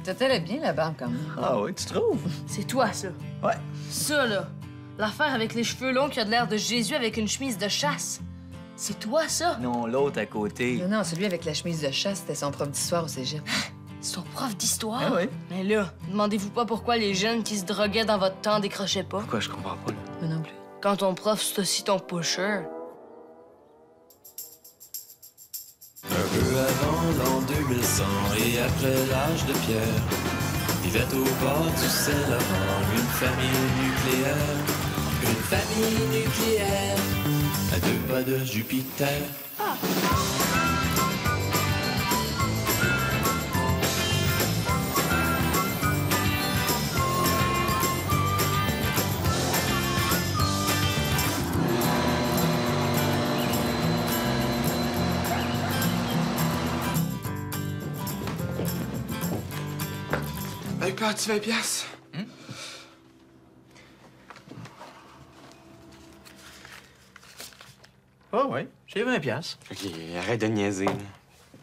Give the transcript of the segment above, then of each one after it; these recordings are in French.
T'étais bien la barbe, quand même. Ah oui, tu trouves? C'est toi, ça. Ouais. Ça, là. L'affaire avec les cheveux longs qui a de l'air de Jésus avec une chemise de chasse. C'est toi, ça? Non, l'autre à côté. Non, celui avec la chemise de chasse, c'était son prof d'histoire au cégep. C'est ton prof d'histoire? Ah oui? Mais là, demandez-vous pas pourquoi les jeunes qui se droguaient dans votre temps décrochaient pas. Pourquoi je comprends pas, là? Moi non plus. Quand ton prof, c'est aussi ton pusher. Un peu avant l'an 2100 et après l'âge de pierre, vivait au bord du Saint-Laurent une famille nucléaire. Une famille nucléaire à 2 pas de Jupiter. Hey, Pat, tu 20 piastres? Ah oui, j'ai 20 piastres. OK, arrête de niaiser. Là.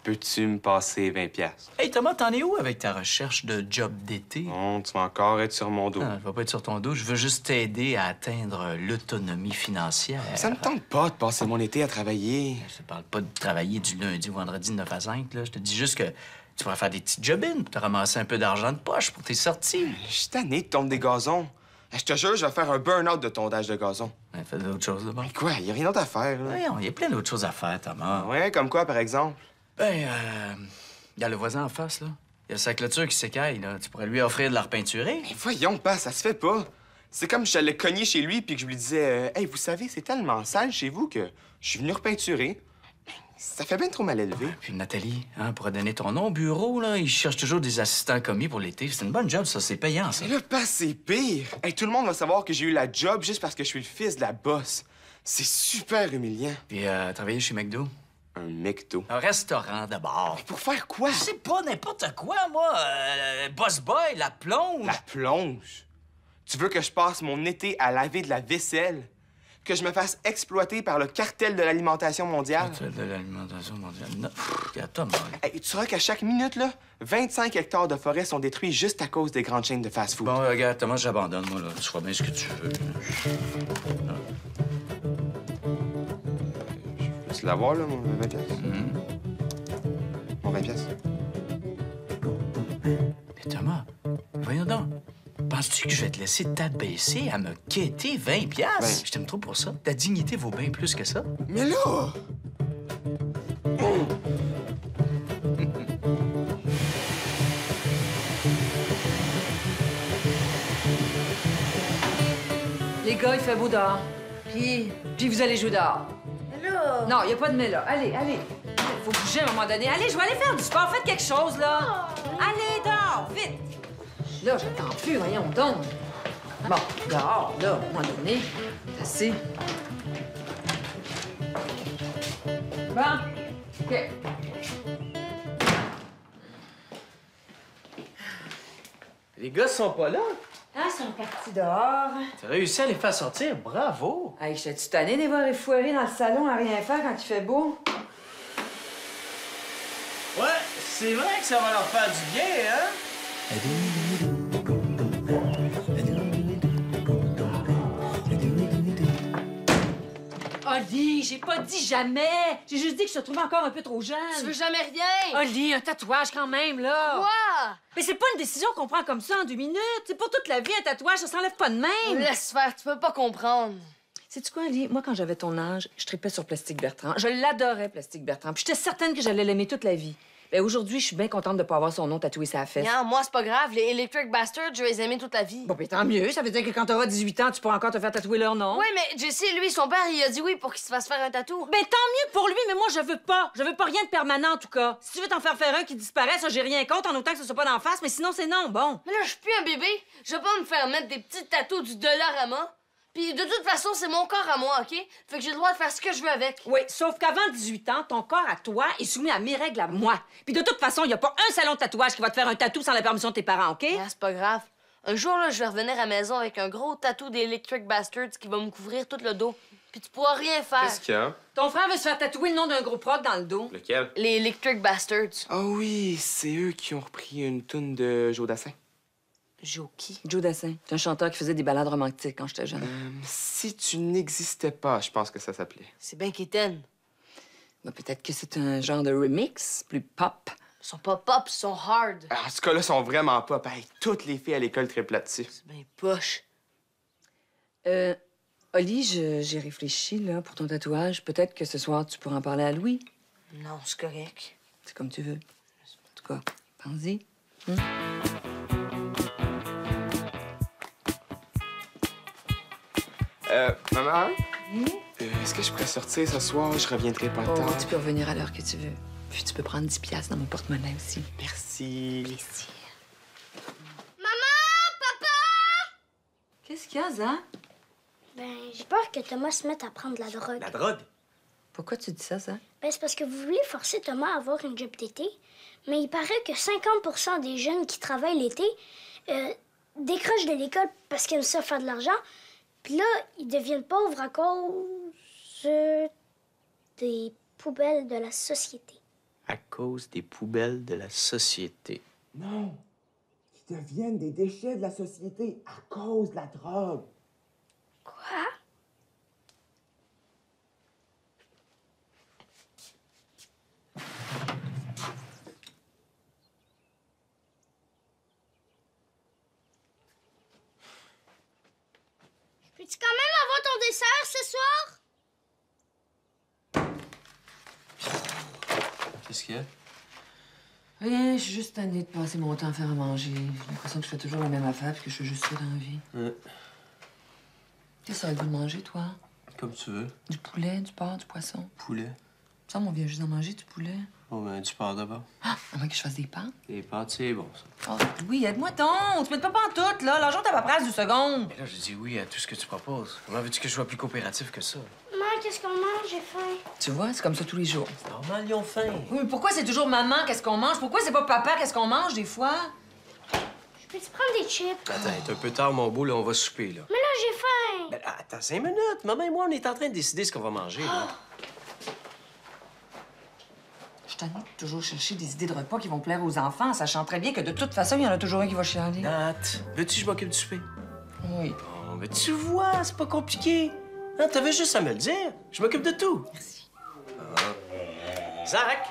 Peux-tu me passer 20 piastres? Hey, Thomas, t'en es où avec ta recherche de job d'été? Non, tu vas encore être sur mon dos. Ah, je vais pas être sur ton dos. Je veux juste t'aider à atteindre l'autonomie financière. Ça me tente pas de passer mon été à travailler. Je te parle pas de travailler du lundi au vendredi de 9 à 5, là. Je te dis juste que tu pourrais faire des petits job-ins pour te ramasser un peu d'argent de poche pour tes sorties. Je suis tanné de tomber des gazons. Je te jure, je vais faire un burn-out de tondage de gazon. Ouais, fais d'autres choses, là, bon. Mais quoi, y a rien d'autre à faire, là. Voyons, il y a plein d'autres choses à faire, Thomas. Ouais, comme quoi, par exemple? Ben, il y a le voisin en face, là. Il y a sa clôture qui s'écaille, là. Tu pourrais lui offrir de la repeinturer. Mais voyons pas, ça se fait pas. C'est comme si j'allais cogner chez lui puis que je lui disais Hey, vous savez, c'est tellement sale chez vous que je suis venu repeinturer. Ça fait bien trop mal élevé. Puis Nathalie, hein, pour donner ton nom au bureau, là, il cherche toujours des assistants commis pour l'été. C'est une bonne job, ça. C'est payant, ça. Mais là, pas c'est pire. Hey, tout le monde va savoir que j'ai eu la job juste parce que je suis le fils de la boss. C'est super humiliant. Puis travailler chez McDo. Un McDo. Un restaurant d'abord. Pour faire quoi? Je sais pas n'importe quoi, moi. Boss boy, la plonge. La plonge. Tu veux que je passe mon été à laver de la vaisselle? Que je me fasse exploiter par le cartel de l'alimentation mondiale? Cartel de l'alimentation mondiale. Non, regarde, Thomas. Hey, tu sauras qu'à chaque minute, là, 25 hectares de forêt sont détruits juste à cause des grandes chaînes de fast-food. Bon, regarde, Thomas, j'abandonne, moi, là. Tu feras bien ce que tu veux. Je peux l'avoir, là, mon 20 piastres? Mon 20 piastres? Mais Thomas, voyons donc. Penses-tu que je vais te laisser t'abaisser à me quêter 20 piastres? Ben. Je t'aime trop pour ça. Ta dignité vaut bien plus que ça. Mais là! Les gars, il fait beau dehors. Puis vous allez jouer dehors. Mais là... Non, il n'y a pas de mais là. Allez. Faut bouger à un moment donné. Allez, je vais aller faire du sport. Faites quelque chose, là. Allez, dehors, vite. Là, j'attends plus, voyons donc. Bon, dehors, là, à un moment donné. C'est assez. Bon, OK. Les gars sont pas là. Ah, ils sont partis dehors. T'as réussi à les faire sortir. Bravo. Hey, j'étais-tu tannée de les voir effoirés dans le salon à rien faire quand il fait beau? Ouais, c'est vrai que ça va leur faire du bien, hein? Oli, j'ai pas dit jamais. J'ai juste dit que je te trouvais encore un peu trop jeune. Tu veux jamais rien? Oli, un tatouage quand même, là. Quoi? Mais c'est pas une décision qu'on prend comme ça en 2 minutes. C'est pour toute la vie, un tatouage, ça s'enlève pas de même. Laisse faire, tu peux pas comprendre. Sais-tu quoi, Ali? Moi, quand j'avais ton âge, je tripais sur Plastique Bertrand. Je l'adorais, Plastique Bertrand. Puis j'étais certaine que j'allais l'aimer toute la vie. Ben aujourd'hui, je suis bien contente de pas avoir son nom tatoué sur la fesse. Non, moi, c'est pas grave. Les Electric Bastards, je vais les aimer toute la vie. Bon, ben tant mieux. Ça veut dire que quand t'auras 18 ans, tu pourras encore te faire tatouer leur nom. Oui, mais Jesse, lui, son père, il a dit oui pour qu'il se fasse faire un tatou. Ben tant mieux pour lui, mais moi, je veux pas. Je veux pas rien de permanent, en tout cas. Si tu veux t'en faire un qui disparaît, ça, j'ai rien contre, en autant que ce soit pas d'en face, mais sinon, c'est non. Bon. Mais là, je suis plus un bébé. Je vais pas me faire mettre des petits tatous du Dollarama. Puis de toute façon, c'est mon corps à moi, OK? Fait que j'ai le droit de faire ce que je veux avec. Oui, sauf qu'avant 18 ans, ton corps à toi est soumis à mes règles à moi. Puis de toute façon, il y a pas un salon de tatouage qui va te faire un tatou sans la permission de tes parents, OK? Ah, c'est pas grave. Un jour, là, je vais revenir à la maison avec un gros tatou des Electric Bastards qui va me couvrir tout le dos. puis tu pourras rien faire. Qu'est-ce qu'il y a? Ton frère veut se faire tatouer le nom d'un gros prod dans le dos. Lequel? Les Electric Bastards. Ah oui, c'est eux qui ont repris une toune de Joe Dassin. Joki. Joe Dassin, c'est un chanteur qui faisait des ballades romantiques quand j'étais jeune. Si tu n'existais pas, je pense que ça s'appelait. C'est bien qu'Étienne. Ben, peut-être que c'est un genre de remix, plus pop. Ils sont pas pop, ils sont hard. En ce cas-là, ils sont vraiment pop. Hey, toutes les filles à l'école triplent là-dessus. C'est bien poche. Oli, j'ai réfléchi, là, pour ton tatouage. Peut-être que ce soir, tu pourras en parler à Louis. Non, c'est correct. C'est comme tu veux. En tout cas, pense-y. Maman? Est-ce que je pourrais sortir ce soir? Je reviendrai pas Oh, tard. tu peux revenir à l'heure que tu veux. Puis tu peux prendre 10 piastres dans mon porte-monnaie aussi. Merci. Qu'est-ce qu'il y a, Zach? Ben, j'ai peur que Thomas se mette à prendre de la drogue. La drogue? Pourquoi tu dis ça, Zach? Ben, c'est parce que vous voulez forcer Thomas à avoir une job d'été, mais il paraît que 50 des jeunes qui travaillent l'été décrochent de l'école parce qu'ils aiment ça faire de l'argent. Puis là, ils deviennent pauvres à cause des poubelles de la société. À cause des poubelles de la société. Non. Ils deviennent des déchets de la société à cause de la drogue. Quoi? Peux-tu quand même avoir ton dessert ce soir? Qu'est-ce qu'il y a? Rien, je suis juste tannée de passer mon temps à faire à manger. J'ai l'impression que je fais toujours la même affaire puis que je fais juste ça dans la vie. Qu'est-ce que ça aurait le goût de manger, toi? Comme tu veux. Du poulet, du porc, du poisson? Poulet. Ça, on vient juste d'en manger, du poulet. Oh, ben, du porc d'abord. Ah, à moins que je fasse des pâtes. Les pâtes, c'est bon, ça. Oh, oui, aide-moi donc. Tu mets pas en tout, là. L'argent, t'as pas presse du second. Mais là, je dis oui à tout ce que tu proposes. Comment veux-tu que je sois plus coopératif que ça? Maman, qu'est-ce qu'on mange? J'ai faim. Tu vois, c'est comme ça tous les jours. Normal, ils ont faim. Oui, mais pourquoi c'est toujours maman, qu'est-ce qu'on mange? Pourquoi c'est pas papa, qu'est-ce qu'on mange, des fois? Je peux-tu prendre des chips? Attends, c'est un peu tard, mon beau, là, on va souper, là. Mais là, j'ai faim. Ben, attends 5 minutes. Maman et moi, on est en train de décider ce qu'on va manger, là. Je suis tannée de toujours chercher des idées de repas qui vont plaire aux enfants, sachant très bien que de toute façon, il y en a toujours un qui va chialer. Nat, veux-tu que je m'occupe du souper? Oui. Oh, mais tu vois, c'est pas compliqué. Hein, t'avais juste à me le dire. Je m'occupe de tout. Merci. Zach,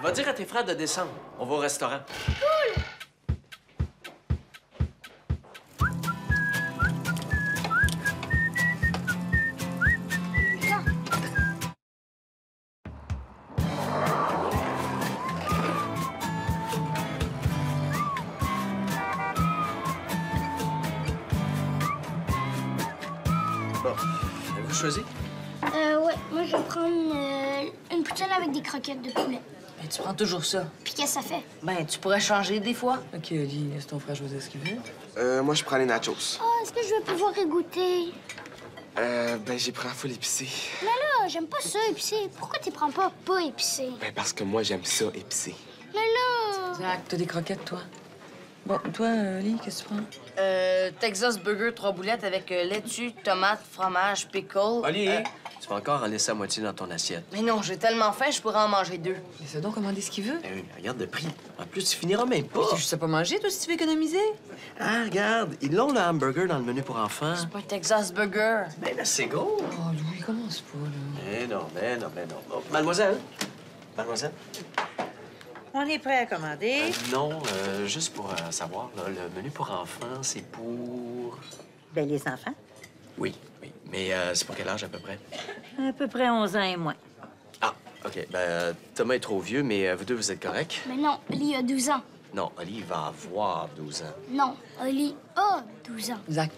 va dire à tes frères de descendre. On va au restaurant. Bon, avez-vous choisi? Ouais, moi, je vais prendre une poutine avec des croquettes de poulet. Ben, tu prends toujours ça. Puis qu'est-ce que ça fait? Ben, tu pourrais changer des fois. OK, Oli, laisse ton frère choisir ce qu'il veut. Moi, je prends les nachos. Oh, est-ce que je vais pouvoir y goûter? Ben, j'ai pris un full épicé. Mais là, j'aime pas ça épicé. Pourquoi tu prends pas épicé? Ben, parce que moi, j'aime ça épicé. Mais là... Zach, t'as des croquettes, toi? Bon, toi, Oli, qu'est-ce que tu prends? Texas Burger 3 boulettes avec laitue, tomate, fromage, pickle. Oli, tu vas encore en laisser à moitié dans ton assiette. Mais non, j'ai tellement faim, je pourrais en manger 2. Laisse donc commander ce qu'il veut. Eh oui, mais regarde le prix. En plus, tu finiras même pas. Je sais pas manger, toi, si tu veux économiser. Ah, regarde, ils l'ont, le hamburger, dans le menu pour enfants. C'est pas un Texas Burger. Ben là, c'est gros. Oh, Louis, commence pas, là. Mais non, mais non, mais non. Oh, mademoiselle? Mademoiselle? On est prêt à commander. Non, juste pour savoir, là, le menu pour enfants, c'est pour... Ben, les enfants, Oui, oui. Mais c'est pour quel âge, à peu près? à peu près 11 ans et moins. Ah, OK. Ben, Thomas est trop vieux, mais vous deux, vous êtes corrects? Mais non, Oli a 12 ans. Non, Oli va avoir 12 ans. Non, Oli a 12 ans. Zach,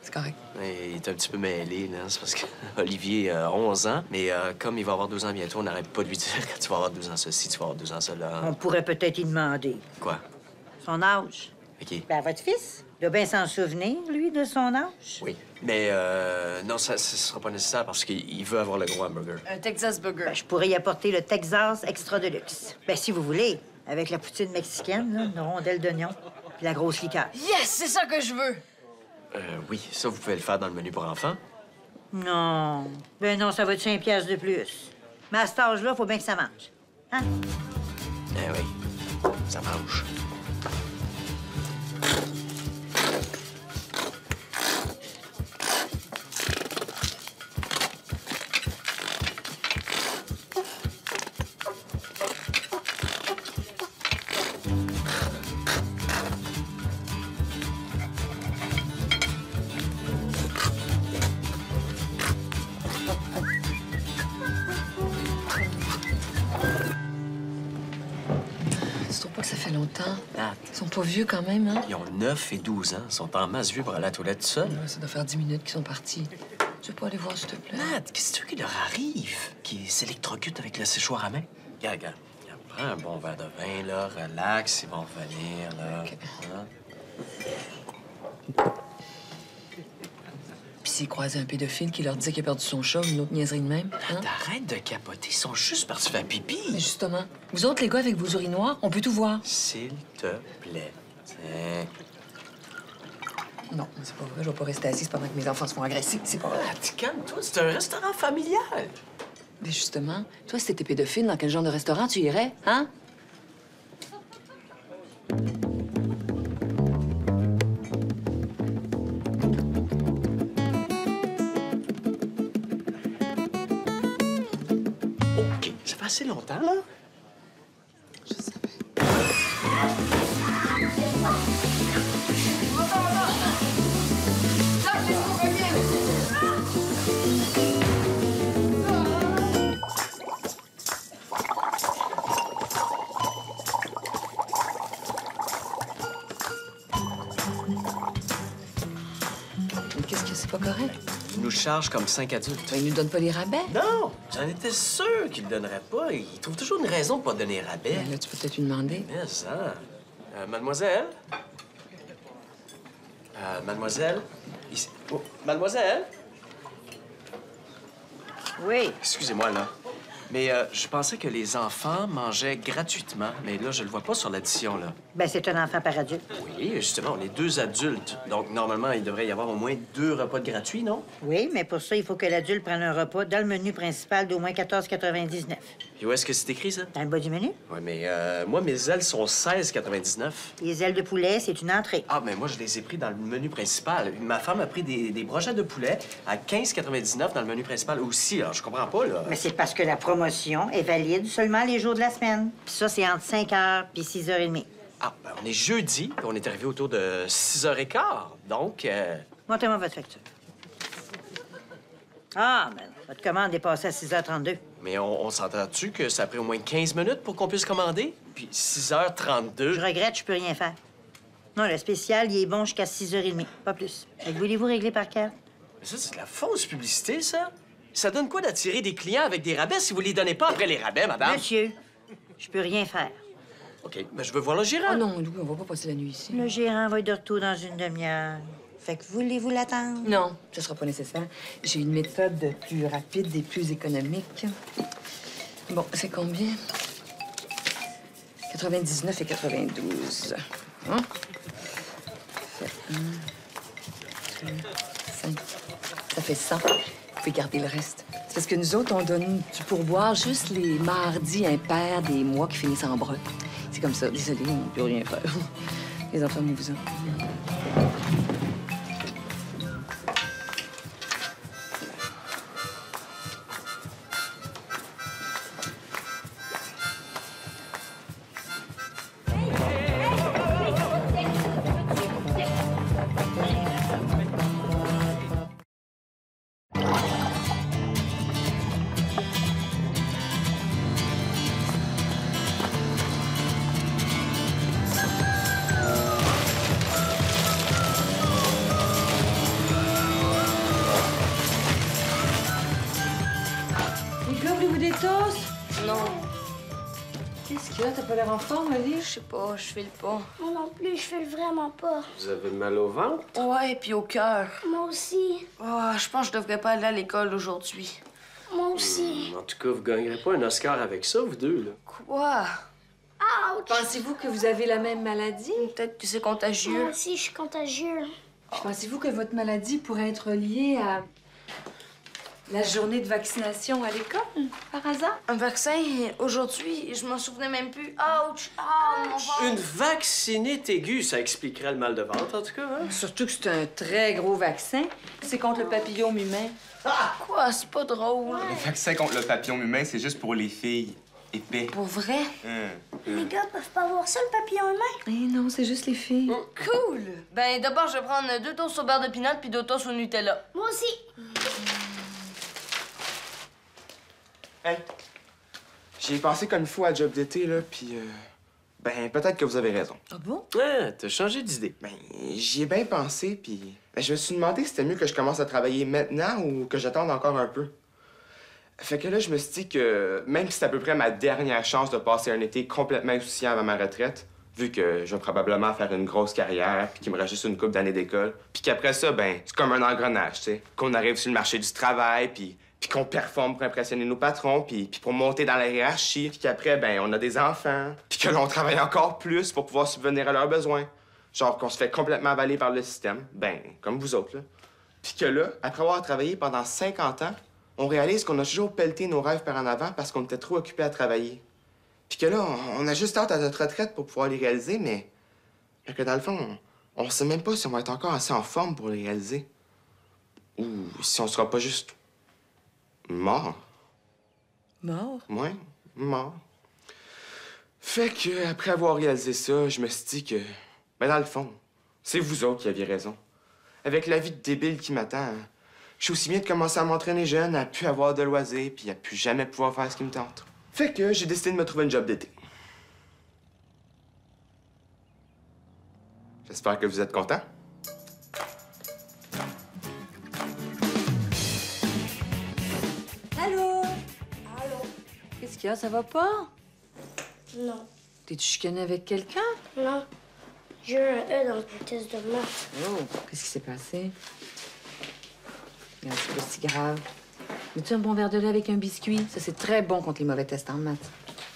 c'est correct. Il est un petit peu mêlé, là. C'est parce que Olivier a 11 ans, mais comme il va avoir 12 ans bientôt, on n'arrête pas de lui dire que tu vas avoir 12 ans ceci, tu vas avoir 12 ans cela. On pourrait peut-être y demander Quoi? son âge. OK. Ben, votre fils, il doit bien s'en souvenir, lui, de son âge. Oui. Mais non, ça sera pas nécessaire parce qu'il veut avoir le gros hamburger. Un Texas Burger. Ben, je pourrais y apporter le Texas Extra Deluxe. Ben, si vous voulez, avec la poutine mexicaine, là, une rondelle d'oignon, puis la grosse liqueur. Yes, c'est ça que je veux. Oui, ça, vous pouvez le faire dans le menu pour enfants. Non. Ben non, ça va être 5 piastres de plus. Mais à cet âge-là, faut bien que ça mange. Hein? Eh oui, ça mange. Tu trouves pas que ça fait longtemps? Nat, Ils sont pas vieux quand même, hein? ils ont 9 et 12 ans. Ils sont en masse vieux pour aller à la toilette seuls. Ouais, ça doit faire 10 minutes qu'ils sont partis. Tu veux pas aller voir, s'il te plaît? Nat, qu'est-ce que tu veux qu'il leur arrive? Qu'ils s'électrocutent avec le séchoir à main? Regarde. Prends un bon verre de vin, là. Relax, ils vont revenir, là. OK. Hein? Puis s'ils croisaient un pédophile qui leur disait qu'il a perdu son chat ou une autre niaiserie de même, hein? Arrête de capoter, ils sont juste partis faire pipi. Mais justement, vous autres, les gars, avec vos urinoirs, on peut tout voir. S'il te plaît. Tiens. Non, c'est pas vrai. Je vais pas rester assise pendant que mes enfants se font agresser. C'est pas vrai. Nat, calme-toi, c'est un restaurant familial. Mais justement, toi, si t'étais pédophile, dans quel genre de restaurant tu irais, hein? OK, ça fait assez longtemps, là. Je savais. Mais qu'est-ce que c'est pas correct? Ils nous chargent comme 5 adultes. Ben, ils nous donnent pas les rabais. Non, j'en étais sûr qu'ils le donneraient pas. Ils trouvent toujours une raison pour pas donner rabais. Ben, là, tu peux peut-être lui demander. Mais ça... mademoiselle? Mademoiselle? Ici. Oh, mademoiselle? Oui. Excusez-moi, là. Mais je pensais que les enfants mangeaient gratuitement. Mais là, je le vois pas sur l'addition, là. Ben c'est un enfant par adulte. Oui, justement, on est 2 adultes. Donc, normalement, il devrait y avoir au moins 2 repas de gratuits, non? Oui, mais pour ça, il faut que l'adulte prenne un repas dans le menu principal d'au moins 14,99. Et où est-ce que c'est écrit, ça? Dans le bas du menu. Oui, mais moi, mes ailes sont 16,99. Les ailes de poulet, c'est une entrée. Ah, mais moi, je les ai pris dans le menu principal. Ma femme a pris des brochettes de poulet à 15,99 dans le menu principal aussi. Alors, je comprends pas, là. Mais c'est parce que la promotion est valide seulement les jours de la semaine. Puis ça, c'est entre 5h puis 6h30. Ah, ben, on est jeudi, puis on est arrivé autour de 6h15. Donc, Montez-moi votre facture. Ah, ben, votre commande est passée à 6h32. mais on s'entend-tu que ça a pris au moins 15 minutes pour qu'on puisse commander? Puis 6h32... Je regrette, je peux rien faire. Non, le spécial, il est bon jusqu'à 6h30, pas plus. Fait que voulez-vous régler par carte? Mais ça, c'est de la fausse publicité, ça? Ça donne quoi d'attirer des clients avec des rabais si vous les donnez pas après les rabais, madame? Monsieur, je peux rien faire. OK, mais je veux voir le gérant. Oh non, Louis, on va pas passer la nuit ici. Le gérant va être de retour dans une demi-heure. Fait que voulez-vous l'attendre? Non, ce sera pas nécessaire. J'ai une méthode plus rapide et plus économique. Bon, c'est combien? 99 et 92. Hein? Fait 1, 2, 5. Ça fait 100. Vous pouvez garder le reste. C'est parce que nous autres, on donne du pourboire juste les mardis impairs des mois qui finissent en brun. C'est comme ça. Désolée, on ne peut rien faire. Les enfants, nous vous en. Les gars, voulez-vous des toasts? Non, Qu'est-ce qu'il y a? T'as pas l'air en forme, Ali? je sais pas, je file pas. Moi non plus, je fais vraiment pas. Vous avez mal au ventre? Ouais, puis au cœur. Moi aussi. Oh, je pense que je devrais pas aller à l'école aujourd'hui. Moi aussi. En tout cas, vous gagnerez pas un Oscar avec ça, vous deux, là. Quoi? Ouch! Pensez-vous que vous avez la même maladie? Peut-être que c'est Moi contagieux. aussi, je suis contagieux. Pensez-vous que votre maladie pourrait être liée à La journée de vaccination à l'école, par hasard? Un vaccin, aujourd'hui, je m'en souvenais même plus. Ouch! Ah, mon ventre! Une vaccinite aiguë, ça expliquerait le mal de ventre, en tout cas, hein? Surtout que c'est un très gros vaccin. C'est contre le papillome humain. Quoi? C'est pas drôle. Le vaccin contre le papillon humain, c'est juste pour les filles. Épais. Pour vrai? Les gars peuvent pas avoir ça, le papillon humain? Eh non, c'est juste les filles. Cool! Ben, d'abord, je vais prendre 2 toasts au beurre de pinot puis 2 toasts au Nutella. Moi aussi. Hey, j'y ai pensé comme il faut à job d'été, là, puis ben, peut-être que vous avez raison. Ah bon? Ouais, t'as changé d'idée. Ben, j'y ai bien pensé, puis ben, je me suis demandé si c'était mieux que je commence à travailler maintenant ou que j'attende encore un peu. Fait que là, je me suis dit que même si c'est à peu près ma dernière chance de passer un été complètement insouciant avant ma retraite, vu que je vais probablement faire une grosse carrière, puis qu'il me reste juste une couple d'années d'école, puis qu'après ça, ben, c'est comme un engrenage, tu sais, qu'on arrive sur le marché du travail, puis qu'on performe pour impressionner nos patrons, puis pour monter dans la hiérarchie, puis qu'après, ben, on a des enfants, puis que là, on travaille encore plus pour pouvoir subvenir à leurs besoins. Genre qu'on se fait complètement avaler par le système, ben, comme vous autres, là. Puis que là, après avoir travaillé pendant 50 ans, on réalise qu'on a toujours pelleté nos rêves par en avant parce qu'on était trop occupés à travailler. Puis que là, on a juste hâte à notre retraite pour pouvoir les réaliser, mais que dans le fond, on sait même pas si on va être encore assez en forme pour les réaliser. Ou si on sera pas juste mort. Mort? Ouais, mort. Fait que, après avoir réalisé ça, je me suis dit que, ben dans le fond, c'est vous autres qui aviez raison. Avec la vie de débile qui m'attend, je suis aussi bien de commencer à m'entraîner jeune, à plus avoir de loisirs, puis à plus jamais pouvoir faire ce qui me tente. Fait que j'ai décidé de me trouver une job d'été. J'espère que vous êtes contents. Allô? Allô? Qu'est-ce qu'il y a? Ça va pas? Non. T'es-tu chicané avec quelqu'un? Non. J'ai eu un E dans le test de maths. Oh, qu'est-ce qui s'est passé? Regarde, c'est pas si grave. Veux-tu un bon verre de lait avec un biscuit? Ça, c'est très bon contre les mauvais tests en maths.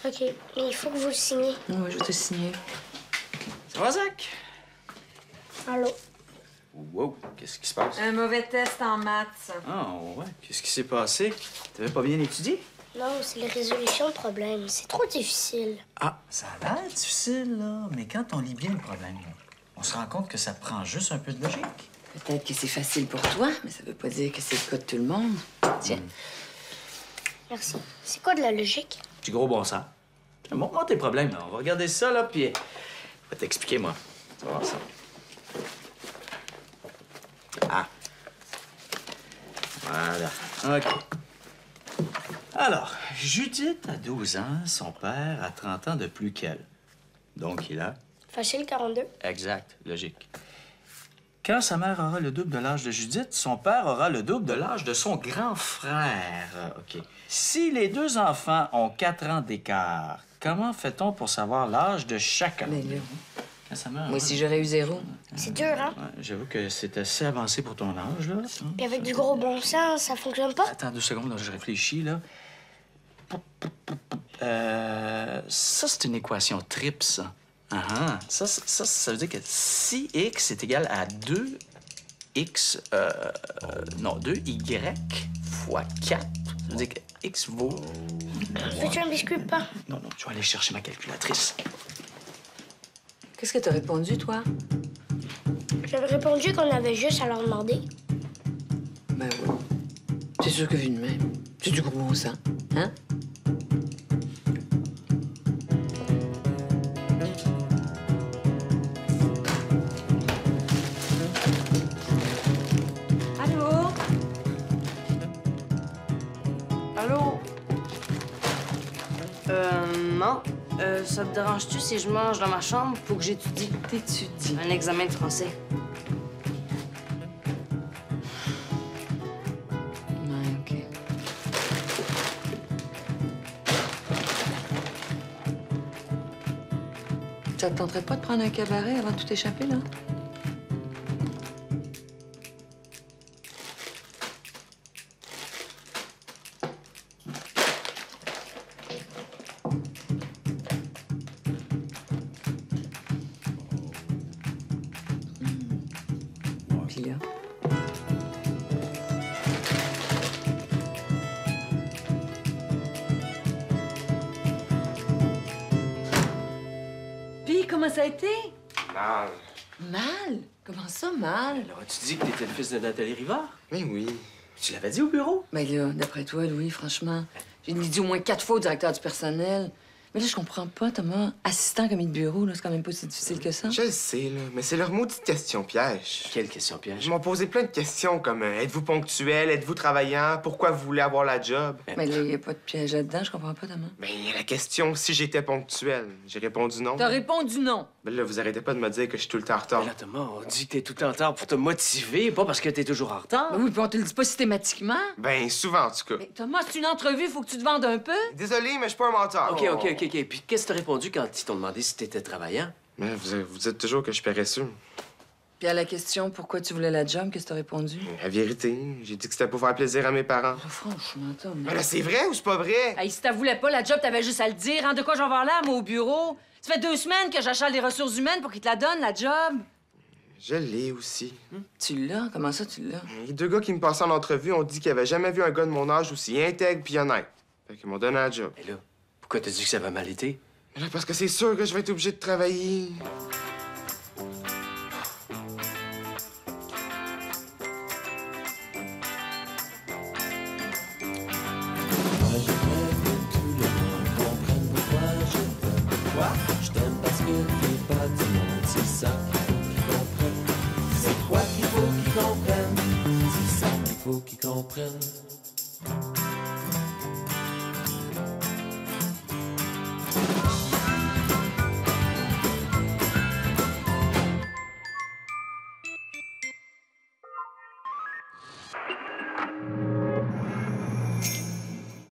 OK, mais il faut que vous le signiez. Oui, je vais te le signer. Ça va, Zach? Allô? Wow, qu'est-ce qui se passe? Un mauvais test en maths. Ah, ouais, qu'est-ce qui s'est passé? T'avais pas bien étudié? Non, c'est la résolution de problème. C'est trop difficile. Ah, ça a l'air difficile, là. Mais quand on lit bien le problème, là, on se rend compte que ça prend juste un peu de logique. Peut-être que c'est facile pour toi, mais ça veut pas dire que c'est le cas de tout le monde. Tiens. Merci. C'est quoi de la logique? Du gros bon sens. Montre-moi tes problèmes, là. On va regarder ça, là, puis je vais t'expliquer, moi. Tu vas voir ça. Ah. Voilà. OK. Alors, Judith a 12 ans, son père a 30 ans de plus qu'elle. Donc, il a... Facile, 42. Exact, logique. Quand sa mère aura le double de l'âge de Judith, son père aura le double de l'âge de son grand frère. OK. Si les deux enfants ont 4 ans d'écart, comment fait-on pour savoir l'âge de chacun? Mais là, Quand sa mère moi aussi, j'aurais eu 0. C'est dur, hein? Ouais, j'avoue que c'est assez avancé pour ton âge, là. Puis avec du gros bon sens, ça fonctionne pas? Attends 2 secondes, là, je réfléchis, là. Ça, c'est une équation triple, ça. Ça veut dire que si x est égal à 2x... non, 2y fois 4, ça veut dire que x vaut... Veux-tu un biscuit ou pas? Non, je vais aller chercher ma calculatrice. Qu'est-ce que t'as répondu, toi? J'avais répondu qu'on avait juste à leur demander. Ben oui. C'est sûr que vu de même, c'est du gros bon sens, hein? Allô? Allô? Non. Ça te dérange-tu si je mange dans ma chambre? Faut que j'étudie. T'étudies. Un examen de français. Ouais, OK. Ça te tenterait pas de prendre un cabaret avant de tout échapper, là? Puis là... ça a été? Mal. Mal? Comment ça, mal? Alors, as-tu dit que t'étais le fils de Nathalie Rivard? Mais oui. Tu l'avais dit au bureau? Ben là, d'après toi, Louis, franchement, j'ai dit au moins 4 fois au directeur du personnel. Mais là, je comprends pas, Thomas. Assistant commis de bureau, là, c'est quand même pas si difficile que ça. Je le sais, là, mais c'est leur maudite question piège. Quelle question piège? Ils m'ont posé plein de questions comme êtes-vous ponctuel, êtes-vous travaillant, pourquoi vous voulez avoir la job? Mais là, y a pas de piège là-dedans, je comprends pas, Thomas. Ben, il y a la question si j'étais ponctuel. J'ai répondu non. T'as répondu non. Ben là, vous arrêtez pas de me dire que je suis tout le temps en retard. Mais là, Thomas, on dit que t'es tout le temps en retard pour te motiver, pas parce que t'es toujours en retard. Ben oui, puis on te le dit pas systématiquement. Ben, souvent, en tout cas. Mais Thomas, c'est une entrevue, faut que tu te vendes un peu. Désolé, mais je suis pas un menteur. OK. Puis qu'est-ce que t'as répondu quand ils t'ont demandé si t'étais travaillant? Mais vous dites toujours que je suis paresseux. Puis à la question pourquoi tu voulais la job, qu'est-ce que t'as répondu? La vérité, j'ai dit que c'était pour faire plaisir à mes parents. Oh, franchement, Thomas. Mais là, c'est vrai ou c'est pas vrai? Hey, si t'avouais pas la job, t'avais juste à le dire. Hein? De quoi j'en vais là, moi, au bureau? Ça fait 2 semaines que j'achète les ressources humaines pour qu'ils te la donnent, la job. Je l'ai aussi. Tu l'as? Comment ça, tu l'as? Les 2 gars qui me passaient en entrevue ont dit qu'ils avaient jamais vu un gars de mon âge aussi intègre puis honnête. Fait qu'ils m'ont donné la job. Mais là, pourquoi t'as dit que ça avait mal été? Mais là, parce que c'est sûr que je vais être obligé de travailler. Moi j'aimerais que tout le monde comprenne pourquoi je t'aime. Quoi? Je t'aime parce que t'es pas du monde, c'est ça qu'il faut qu'ils comprennent. C'est quoi qu'il faut qu'ils comprennent? C'est ça qu'il faut qu'ils comprennent.